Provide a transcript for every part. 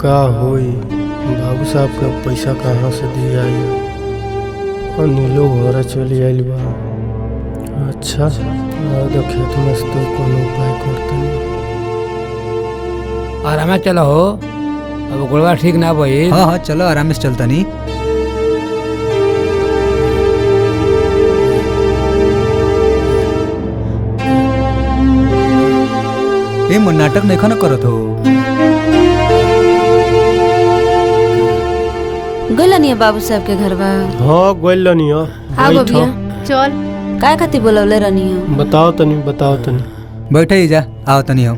का होई बाबू साहब का पैसा कहाँ से दिया और नीलो घोरा चली आइल बा। अच्छा तो खेत में से तो कोनो उपाय करते आराम चलो हो, अब गोड़वा ठीक ना भाई। हाँ हाँ चलो आराम से चलता नहीं। ए मन नाटक नहीं खाना करत हो। गलनिया बाबू साहब के घर बा। हाँ गोल लनियो हाँ बबिया चल काय खातिर बोलवले रहनी हो। बताओ तनी बैठे ही जा, आओ तनी हम।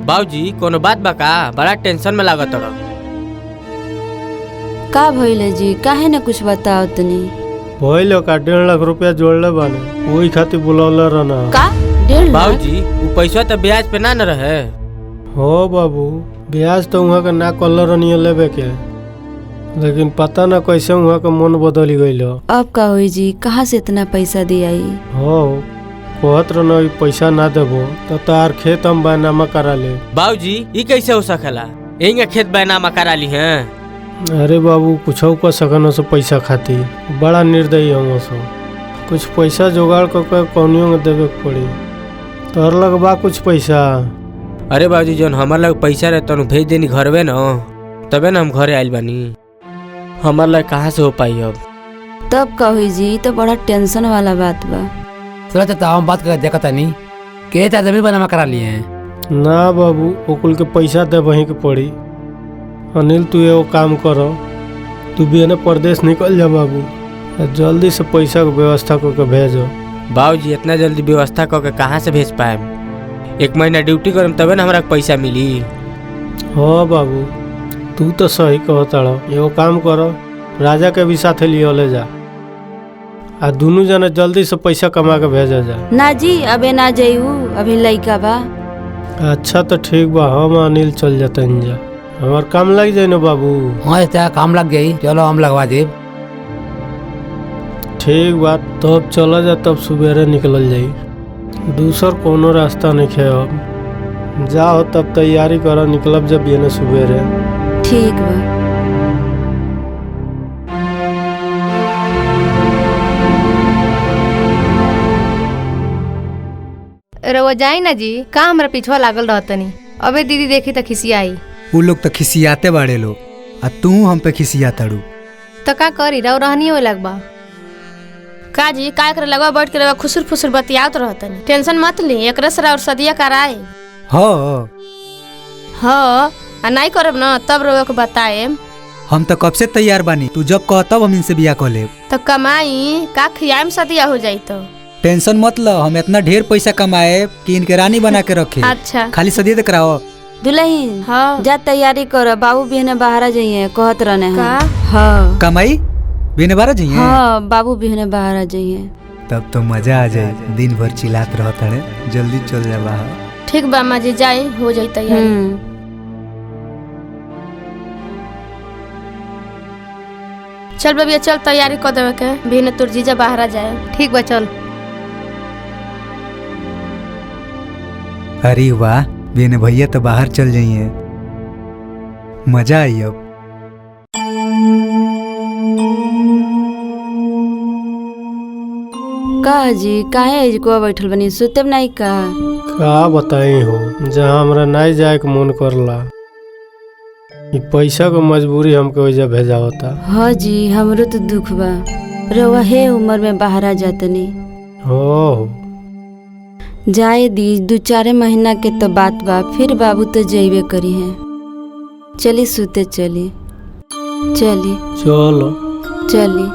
बाबूजी कोनो बात बा का? बड़ा टेंशन में लागत रह। का भइले जी, काहे न कुछ बताओ तनी। भइल का 1.5 लाख रुपया जोड़ले बाने, वही खातिर बुलावले रहना। का 1.5 लाख? बाबूजी वो पैसा तो ब्याज पे ना न रहे। हो बाबू ब्याज तो वहाँ का ना कल रहनी लेबे के, लेकिन पता ना कैसे वहाँ का मन बदल गईल। अब का होई जी, कहाँ से इतना पैसा दियाई। हो कहत रहना पैसा ना देबो तो तार खेत हम बैनामा करा ले। बाबूजी ये कैसे हो सकेला? यही खेत बैनामा करा ली हैं। अरे बाबू कुछ कर सकन से पैसा खाती, बड़ा निर्दयी हम सो। कुछ पैसा जुगाड़ करके कौनियों में देवे के पड़ी। तोहर लग बा कुछ पैसा? अरे बाबूजी जौन हमार लग पैसा रहे तनु भेज देनी घरवे न, तबे न हम घरे आइल बानी। हमार लग कहाँ से हो पाई अब? तब का होई जी, तो बड़ा टेंशन वाला बात बा। चलो तो हम बात कर देखा नहीं के जमीन बनामा करा लिए हैं। ना बाबू ओकुल के पैसा दे वहीं के पड़ी। अनिल तू एगो काम करो, तू भी है परदेश निकल जा बाबू, जल्दी से पैसा के व्यवस्था करके भेजो। बाबूजी इतना जल्दी व्यवस्था करके कहाँ से भेज पाए? 1 महीना ड्यूटी करम तबे न हमरा पैसा मिली। हाँ बाबू तू तो सही कहता। एगो काम करो, राजा के भी साथे लिए ले जा, आ दोनों जने जल्दी से पैसा कमा के भेजा जा। ना जी अबे ना जाइऊ, अभी लइका बा। अच्छा तो ठीक बा, हम अनिल चल जाते जा, हमार काम लग जाए ना बाबू। हाँ चाहे काम लग गई, चलो हम लगवा देब। ठीक बात तब चला जा, तब सुबेरे निकल जाई। दूसर कोनो रास्ता नहीं है अब। जाओ तब तैयारी करो, निकलब जब ये न सुबेरे। ठीक बा। रवा जाई ना जी, का हमरा पीछवा लागल रहतनी। अबे दीदी देखी त खिसियाई। वो लोग तो खिसियाते बाड़े लोग, आ तू हम पे खिसिया तड़ू। तो का करी, रव रहनी हो लगबा का जी? का करे लगवा बैठ के रवा खुसुर फुसुर बतियात रहतनी। टेंशन मत ली, एकरे से और सदिया कराए। हाँ हाँ आ नहीं करब ना तब रवा को बताएम। हम तो कब से तैयार बानी, तू जब कह तब हम इनसे बिया कर लेब। तो कमाई का खियाम सदिया हो जाई तो। टेंशन मत लो, हम इतना ढेर पैसा कमाए कि इनके रानी बना के रखे। अच्छा खाली सदिया तक कराओ। दुल्हन हाँ जा तैयारी करो, बाबू भी है बाहर जाइए कहत रहने हैं। का? हाँ कमाई बिने बारह जाइए। हाँ बाबू भी है बाहर जाइए। तब तो मजा आ जाए, दिन भर चिल्लात रहता है। जल्दी चल जा बाहर। ठीक बा माँ जी, जाए हो जाई तैयारी। चल बबिया चल तैयारी कर देवे के, भी न तोर जीजा बाहर जाए। ठीक बा चल। अरे वाह, बेने भैया तो बाहर चल जाइए, मजा आई अब। का जी काहे को बैठल बनी, सुतब नहीं का बताई हो, जहाँ हमरा नहीं जाए के मन करला, ये पैसा को मजबूरी हमके वजह भेजा होता। हाँ जी हमरो तो दुख बा, रवा है उम्र में बाहर आ जातनी। हो जाए दी 2-4 महीना के तो बात बा, फिर बाबू तो जइबे करी है। चली सुते, चली चली चलो चली।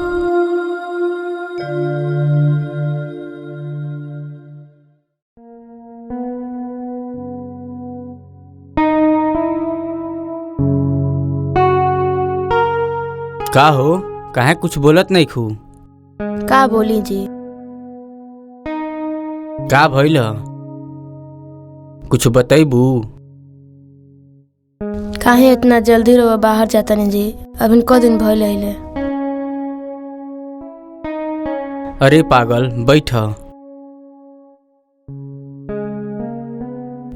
का हो, काहे कुछ बोलत नहीं खू? का बोली जी? का भइल? कुछ बताइबू? काहे इतना जल्दी रवा बाहर जाता नहीं जी? अभी को दिन भइल आइले। अरे पागल बैठ।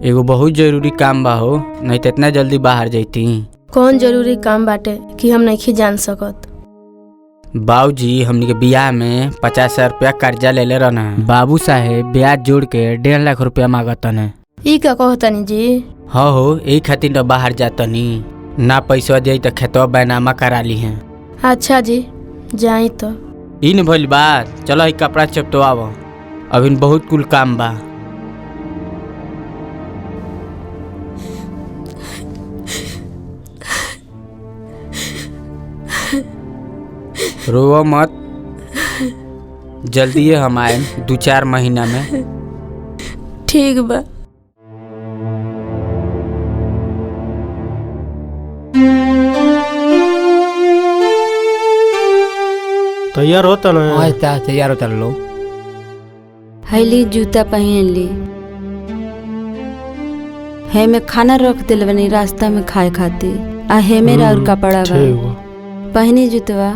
एगो बहुत जरूरी काम बा हो, नहीं तो इतना जल्दी बाहर जैती। कौन जरूरी काम बाटे कि हम नहीं जान सकत। बाबूजी हमनी के बियाह में 50,000 रुपया कर्जा ले रहना है। बाबू साहेब ब्याज जोड़ के 1.5 लाख रुपया मांगतन है। ई का कहतनी जी? हाँ हो, यही खातिर तो बाहर जातनी। ना पैसा दे तो खेतवा बैनामा करा ली है। अच्छा जी, जाई तो। ई न भइल बात, चलो ही कपड़ा चपटवाव, अभी बहुत कुल काम बा। रोवो मत, जल्दी हम आए 2-4 महीना में। ठीक बा। तैयार होता ना? हाँ तैयार होता लो। हैली जूता पहन ली है में खाना रख दिल बनी रास्ता में खाए खाती। आ है मेरा और कपड़ा बा, ठीक बा। पहनी जूतवा।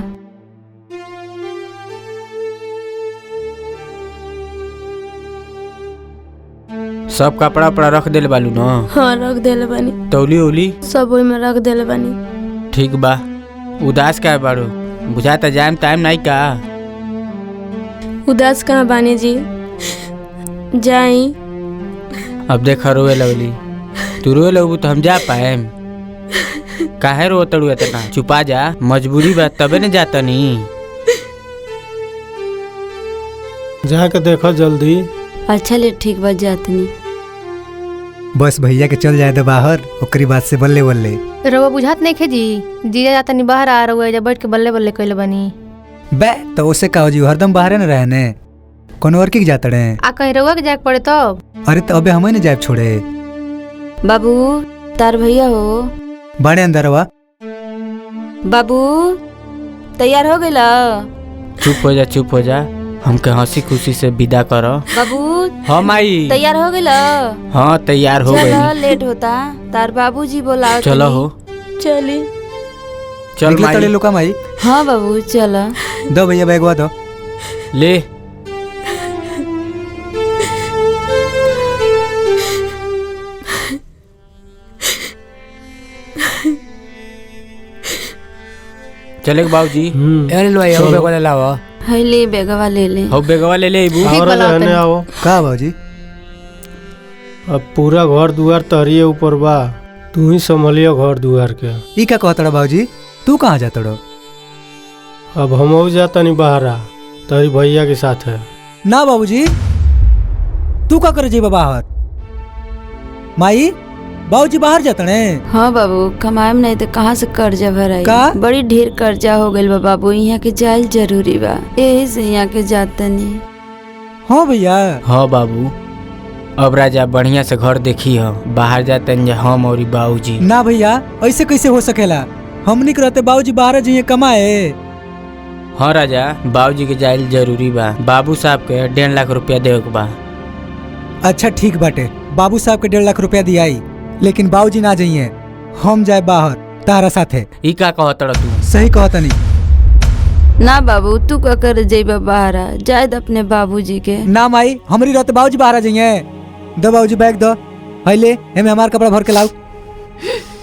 सब कपड़ा उपड़ा रख देले बालू न? हाँ रख देले बानी। तौली उली सब ओई में रख देले बानी। ठीक बा। उदास का बाड़ू, बुझाता जाम टाइम नहीं का? उदास कहाँ बानी जी, जाई। अब देख रोए लगली, तू रोए लगबू तो हम जा पाएम? काहे रो तड़ू इतना? चुपा जा, मजबूरी बा तबे न जाता नी। जाके देखो जल्दी। अच्छा ले ठीक बा, जातनी। बस भैया के चल जाए दे बाहर, ओकरी बात से बल्ले बल्ले। रवा बुझात नहीं खे जी, जीजा जाता नहीं बाहर आ रहा है, जब बैठ के बल्ले बल्ले कइले बानी। बे तो उसे कहो जी हरदम बाहर न रहने, कोनो और की जाते रहे। आ कहीं रवा के जाके पड़े तब? अरे तो अबे हमें न जाए छोड़े। बाबू तार भैया हो? बड़े अंदरवा। बाबू तैयार हो गइला? चुप हो जा, चुप हो जा, हमके हंसी खुशी से विदा करो। बाबू हाँ माई। तैयार हो गइला? हाँ तैयार हो चलो गई। लेट होता, तार बाबूजी बोलाओ। चलो हो, चली। चल निकले तड़े माई। लुका माई। हाँ बाबू चला। दो भैया बैगवा दो। ले चले बाबूजी। अरे लो ये बेगवा ले लाओ। है ले बेगवा ले ले। हो बेगवा ले ले इबू। ठीक और बा, रहने लाओ आओ। का बाबूजी? अब पूरा घर दुआर तहरिए ऊपर बा, तू ही संभलियो घर दुआर के। ई का कहतड़ा बाबूजी? तू कहाँ जातड़ो? अब हम जाता नहीं बाहर आ, तेरी भैया के साथ है। ना बाबूजी, तू का करे जेबा बाहर? माई बाबूजी बाहर जातड़े। हाँ बाबू, कमाएम नहीं तो कहाँ से कर्जा भराई? का? बड़ी ढेर कर्जा हो गइल बा बाबू, यहाँ के जाइल जरूरी बा, यही से यहाँ के जातनी। हाँ भैया। हाँ बाबू, अब राजा बढ़िया से घर देखी हो, बाहर जाते हैं हम और बाबूजी। ना भैया, ऐसे कैसे हो सकेला? हमनी के रहते बाबूजी बाहर जाइए कमाए। हाँ राजा, बाबूजी के जाइल जरूरी बा, बाबू साहब के 1.5 लाख रुपया देवे के बा। अच्छा ठीक बाटे, बाबू साहब के 1.5 लाख रुपया दियाई, लेकिन बाबूजी ना जाइए, हम जाए बाहर तारा साथे। ई का कहत तू? सही कहतनी। ना बाबू, तू का कर जेबा बाहर आ, जाए अपने बाबूजी के। ना माई, हमारी रहते बाबूजी बाहर जाइए। दो बाबूजी बैग दो, है ले, हमें हमार कपड़ा भर के लाओ।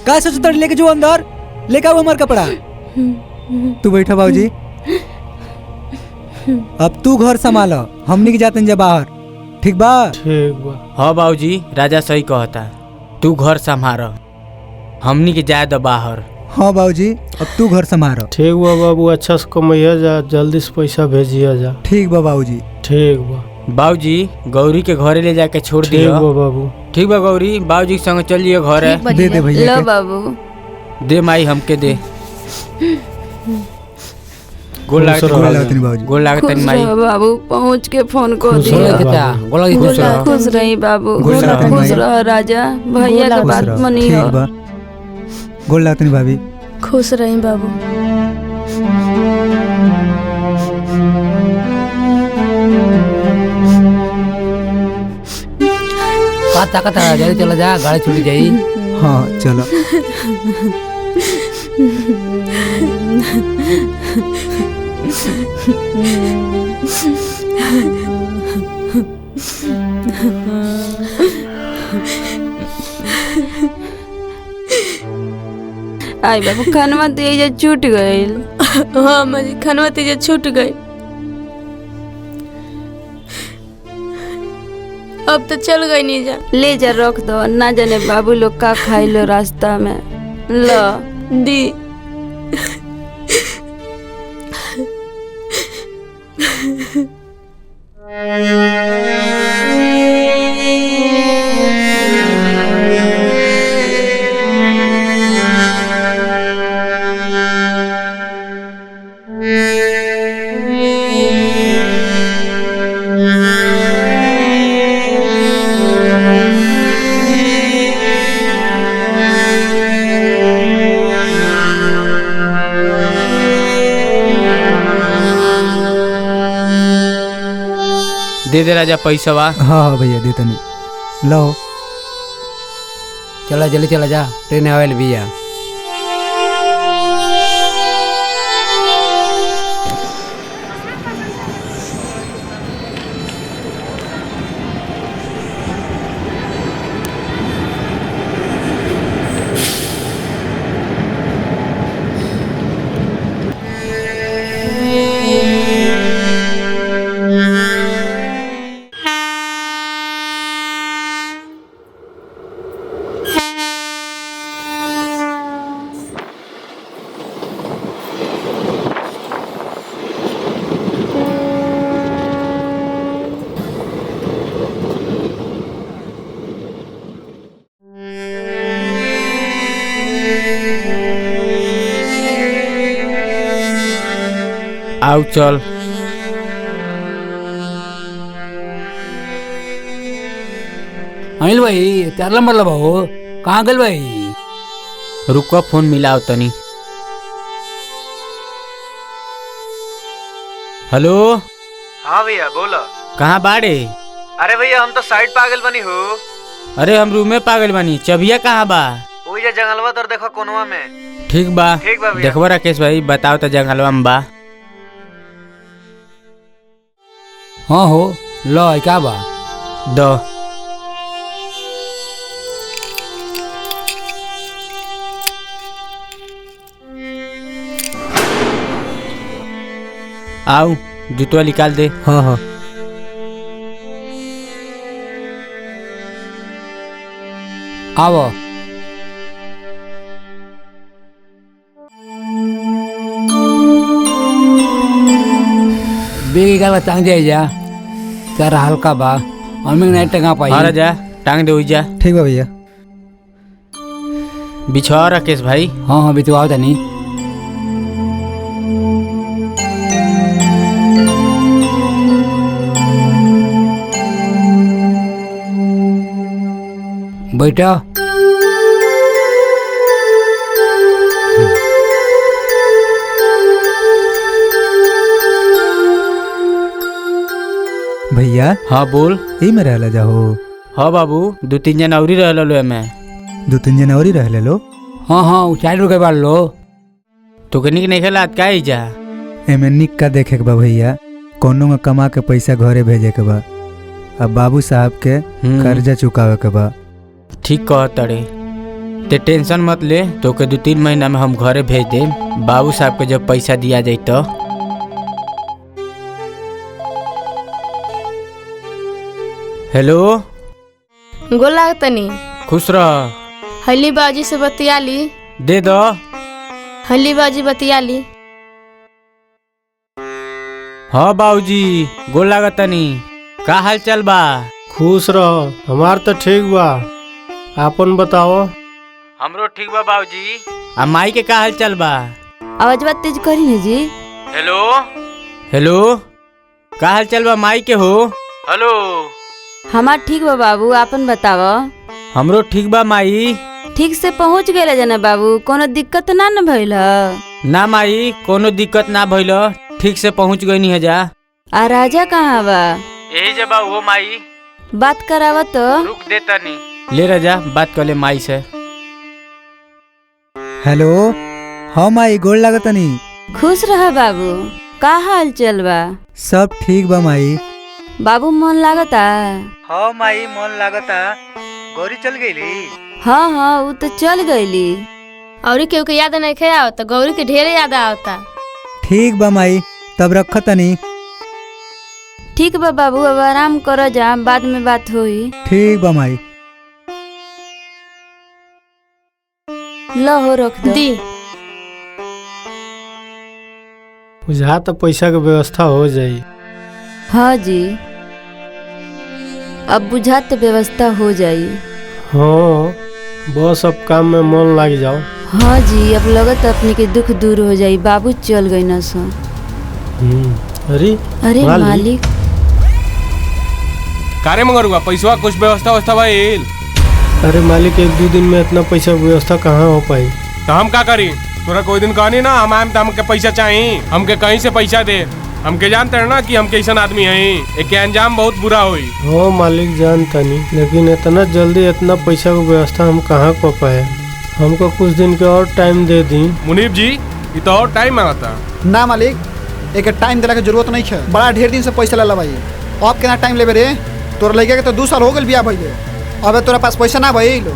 का सोचत लेके जो अंदर लेके आओ हमार कपड़ा। तू बैठो बाबूजी, अब तू घर संभालो, हमनी के जाते जा बाहर, ठीक बा? ठीक बा। हाँ बाबूजी, राजा सही कहता, तू घर संभार, हमनी के जाए दो बाहर। हाँ बाबूजी, अब तू घर संभालो। ठीक बा बाबू, अच्छा से कमैया जा, जल्दी से पैसा भेजिया जा। ठीक बा बाबूजी। ठीक बा। बाबूजी गौरी के घरे ले जाके छोड़ ठीक दियो। बा बाबू। ठीक बा गौरी, बाबूजी के संग चल जियो घर। ठीक बा दे दे जीजा। भैया लो के। बाबू। दे माई, हमके दे। गोल लागत खुश रहो। गोल लागत नहीं बाबूजी। गोल लागत खुश माई। रहो बाबू, पहुँच के फोन कर खुश दियो। रहो। चाचा गोला की खुश रहो। खुश रही बाबू, खुश रहो खुश माई। रहो राजा, भैया के खुश बात रहो। मनियो। ठीक बा, गोल लागत नहीं भाभी। खुश रही बाबू। का ताकत है, जल्दी चला जा, गाड़ी छूट जाई। हाँ चलो। आई बाबू खनवा तेज छूट गईल। हाँ माँ जी खनवा तेज छूट गई। अब तो चल गई नहीं जा। ले जा रख दो, ना जाने बाबू लोग का खाई लो रास्ता में। लो दी दे दे राजा पैसा। हाँ हाँ भैया दे तनी लो। चला जल्दी चला जा, ट्रेन आवेल भैया। आओ चल। अनिल भाई चार नंबर लगाओ, कहाँ गल भाई? रुको फोन मिलाओ तनी। हेलो। हाँ भैया बोलो। कहाँ बाड़े? अरे भैया हम तो साइड पागल बनी हो। अरे हम रूम में पागल बानी, चबिया कहाँ बा? वही जा जंगलवा तर देखो कोनवा में। ठीक बा भैया। देखबो राकेश भाई, बताओ तो जंगलवा में बा। हाँ हो लो क्या बा? दो। आओ जूतवा निकाल दे। हाँ हाँ आओ बेगी का टांग जाए जा, तेरा हल्का बा अम्मी नहीं टंगा पाई। हाँ राजा टांग दे जा। ठीक बा भैया। बिछाओ राकेश भाई। हाँ हाँ बितवाओ तनी। बैठा। भैया हाँ बोल। ई में रहला जाहो। हाँ बाबू 2-3 जन औरी रहलो लो में। 2-3 जन और ही रह ले लो। हाँ हाँ ऊंचाई रुके बाल लो। तो निक नहीं खेला का ही जा। एमे निक का देखे के बा भैया, कोनो में कमा के पैसा घरे भेजे के बा। अब बाबू साहब के कर्जा चुकावे के बा। ठीक कह तड़े, ते टेंशन मत ले, तो के 2-3 महीना में हम घरे भेज दे। बाबू साहब के जब पैसा दिया जाए तो। हेलो। गोला तनी खुश रह। हली बाजी से बतिया ली। दे दो। हली बाजी बतिया ली। हाँ बाबूजी गोल लागतनी, का हाल चाल बा? खुश रहो, हमार तो ठीक बा, आपन बताओ। हमरो ठीक बा बाबूजी। आ माई के का हाल चाल बा? आवाज बात तेज करी ना जी। हेलो हेलो, का हाल चाल बा माई के हो? हेलो। हमार ठीक बा बाबू, आपन बताव। हमरो ठीक बा माई। ठीक से पहुँच गए जना बाबू, कोनो दिक्कत ना न भइल ह? ना माई कोनो दिक्कत ना भइल, ठीक से पहुँच गई नहीं है जा। आ राजा कहाँ बा? यही जब वो माई। बात करावा तो। रुक दे तनी। ले राजा बात कर ले माई से। हेलो। हाँ माई गोड़ लागतनी। खुश रह बाबू, का हाल चल बा? सब ठीक बा माई। बाबू मन लागता? हाँ माई मन लागता। गौरी चल गईली? हाँ हाँ वो तो चल गईली। और केहू के याद नहीं खे आवता, गौरी के ढेरे याद आवता। ठीक बा माई, तब रख तनी। ठीक बा बाबू, अब आराम करो जा, बाद में बात होई। ठीक बा माई। लो हो रख दो। दी बुझा तो पैसा के व्यवस्था हो जाई। हाँ जी, अब बुझा तो व्यवस्था हो जाई। हाँ बस अब काम में मन लग जाओ। हाँ जी, अब लगत अपने के दुख दूर हो जाई। बाबू चल गई न सो। अरे अरे मालिक कारे मंगरुआ पैसा कुछ व्यवस्था भइल? अरे मालिक, 1-2 दिन में इतना पैसा व्यवस्था कहाँ हो पाई। तो हम का करी? तोरा कोई दिन कहनी ना हम आएम तो हमके पैसा चाहिए, हमके कहीं से पैसा दे। हमके जानते हैं ना कि हम कैसन आदमी हैं, एक अंजाम बहुत बुरा हुई। हो मालिक जानता नहीं, लेकिन इतना जल्दी इतना पैसा की व्यवस्था हम कहाँ कर पाए। हमको कुछ दिन के और टाइम दे दी। मुनीब जी ये तो और टाइम मांगता। ना मालिक, एक टाइम दिला के जरूरत नहीं है। बड़ा ढेर दिन से पैसा ला भाई, अब केना टाइम लेबे रे? तोरा लड़के के तो 2 साल हो गए बियाह भइले, अब तोरा पास पैसा ना भइल।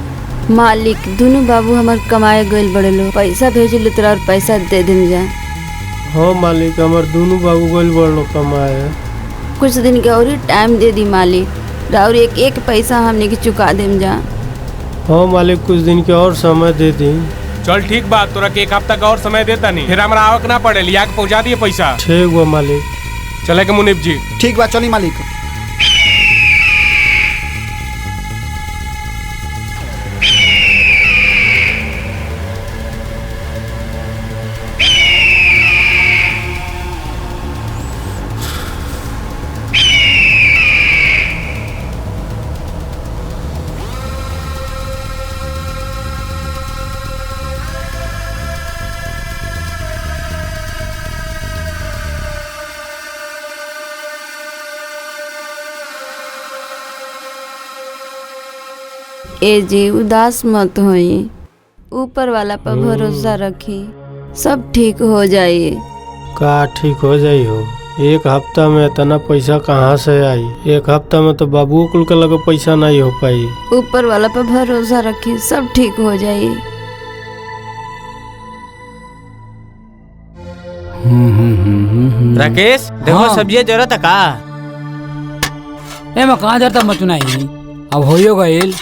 मालिक दोनों बाबू हमार कमाए गइल बड़े लो, पैसा भेजिल तोरा और पैसा दे देम जा। हाँ मालिक, हमार दोनों बाबू गइल बड़ो कमाए। कुछ दिन के और टाइम दे दी मालिक, और एक पैसा हमने के चुका देम जा। हाँ मालिक, कुछ दिन के और समय दे दी। चल ठीक बात, तोरा के 1 हफ्ता का और समय देता नहीं, फिर हमारा आवक ना पड़े, लिया के पहुँचा दिए पैसा। ठीक बा मालिक। चले के मुनीब जी। ठीक बात, चली मालिक। ए जी उदास मत होई, ऊपर वाला पर भरोसा रखी, सब ठीक हो जाई। का ठीक हो जाई हो? 1 हफ्ता में इतना पैसा कहाँ से आई? 1 हफ्ता में तो बाबू कुल के लगे पैसा नहीं हो पाई। ऊपर वाला पर भरोसा रखी, सब ठीक हो जाई। राकेश देखो हाँ। सब्जी जरूरत है का? ए मैं कहाँ जरता मत नहीं, अब होइयो गइल।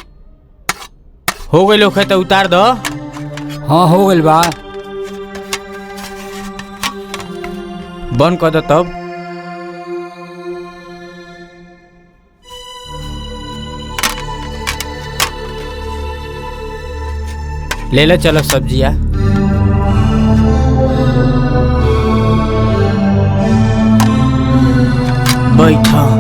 हो गई लोग तो उतार दो। हाँ हो गइल बा। बंद कर दो तब। ले लो चलो सब्जिया। बैठो।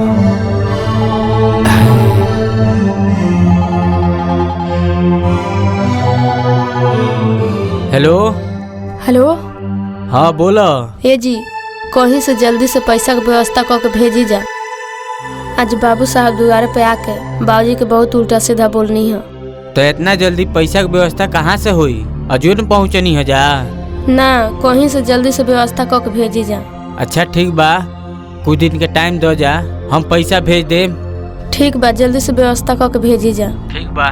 हेलो। हेलो। हाँ बोलो। ए जी कहीं से जल्दी से पैसा के व्यवस्था करके भेजी जा। आज बाबू साहब दुआरे पे आके बाबूजी के बहुत उल्टा सीधा बोलनी है। तो इतना जल्दी पैसा की व्यवस्था कहाँ से हुई? अजून पहुँचनी है जा? ना, कहीं से जल्दी से व्यवस्था करके भेजी जा। अच्छा ठीक बा, कुछ दिन के टाइम दो जा, हम पैसा भेज दे। ठीक बा, जल्दी से व्यवस्था करके भेजी जा। ठीक बा।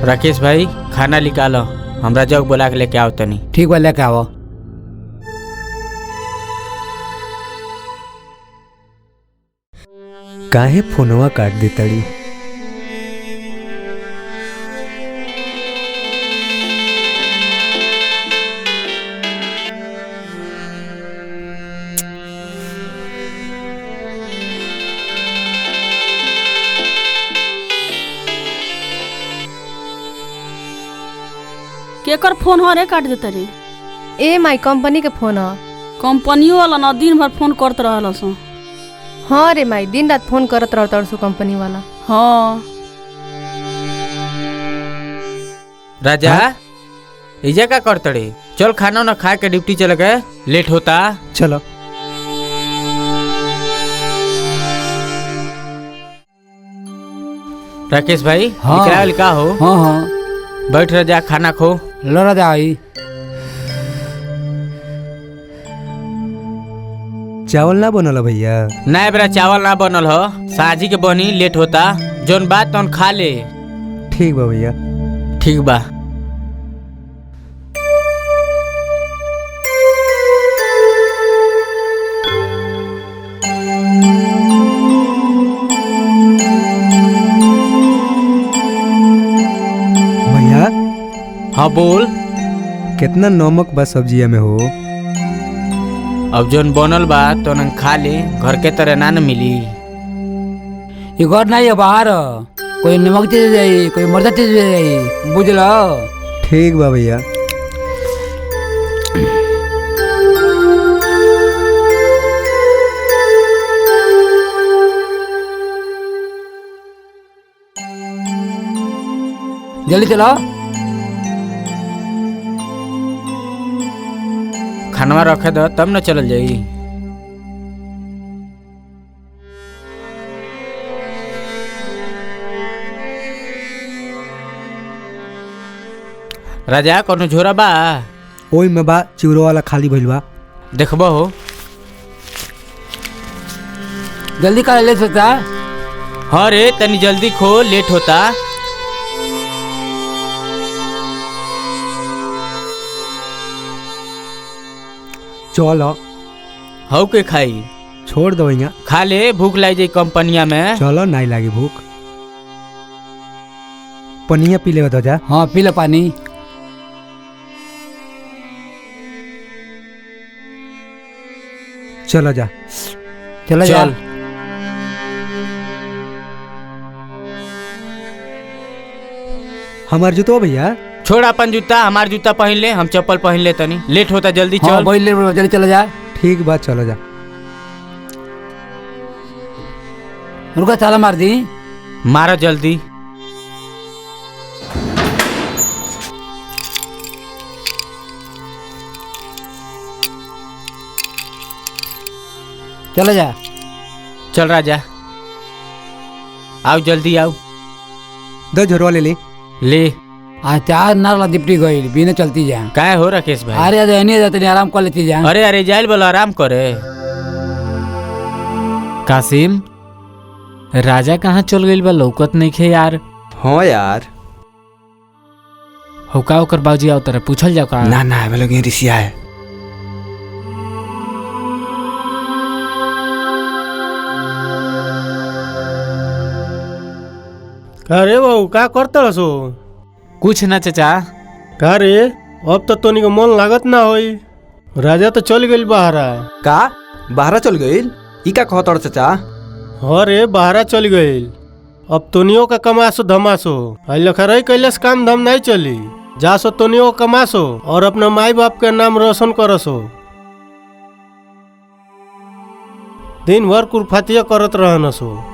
राकेश भाई खाना निकालो, हमरा जग बोला के लेके आओ तनी। ठीक बा, लेके आओ। काहे फोनवा काट दी तड़ी? केकर फोन हो रे काट देते रे? ए माई कंपनी के फोन है। कंपनियों वाला ना दिन भर फोन करते रहल सो। हाँ रे माई, दिन रात फोन करत रहता सो कंपनी वाला। हाँ राजा इजा का करतड़े? चल खाना ना खा के ड्यूटी चल गए, लेट होता। चलो। राकेश भाई हाँ। निकला का हो? हाँ हाँ बैठ रह जा, खाना खो। लो राजा आई। चावल ना बनल भैया? ना बेरा चावल ना बनल हो, साझी के बनी, लेट होता। जोन बात तौन खा ले। ठीक बा भैया। ठीक बा। भैया हाँ बोल। कितना नमक बा सब्जिया में हो? अब जोन बनल बा तो खा ले, घर के तरह ना न मिली। ये घर नहीं है, बाहर कोई नमक दे जाई, कोई मर्दा दे जाई, बुझलो। ठीक बा भैया। जल्दी चलो। खानवा रखे दो तब न चलल जाई। राजा कोनो झोरा बा? ओई में बा, चिवरो वाला खाली भइल बा। देखबो हो। जल्दी कर ले सकता। हाँ रे तनी जल्दी खो, लेट होता। चलो। हौ के खाई? छोड़ दो भैया। खा ले, भूख लग जाई कंपनिया में। चलो, नहीं लागी भूख। पनिया पी ले जा। हाँ पी ले पानी। चलो जा। चलो जा। चल। हमार जूतो भैया। छोड़ अपन जूता, हमार जूता पहन ले, हम चप्पल पहन ले तनी। लेट होता, जल्दी हाँ चल। बोल ले, जल्दी चला जा। ठीक बा, चलो जा। रुका, ताला मार दी। मारो जल्दी। चला जा। चल राजा, आओ जल्दी आओ। दो झोरवा ले ले। ले। आज चार नारला दिपटी गई, बिना चलती जा। काय हो राकेश भाई? अरे अरे नहीं जाते, आराम कर लेती जा। अरे अरे जाइल बोलो, आराम करे। कासिम, राजा कहाँ चल गइल बा? लौकत नहीं खे यार। हाँ यार। होका ओकर बाबूजी आओ तरह पूछल जाओ का? ना ना, लोग ऋषिया है। का रे बहू, का करता सो? कुछ ना चाचा। का रे, अब तो तोनी को मन लागत ना होई। राजा तो चल गइल बहारा। का बाहरा चल गइल? ई का कहत चाचा? हाँ रे, बहारा चल गइल। अब तोनियो का कमासो धमासो। लखरई कैलस काम धाम नहीं चली। जासो तोनियो कमासो और अपना माई बाप के नाम रोशन करसो। दिन भर कुरफातिया करत रहनसो।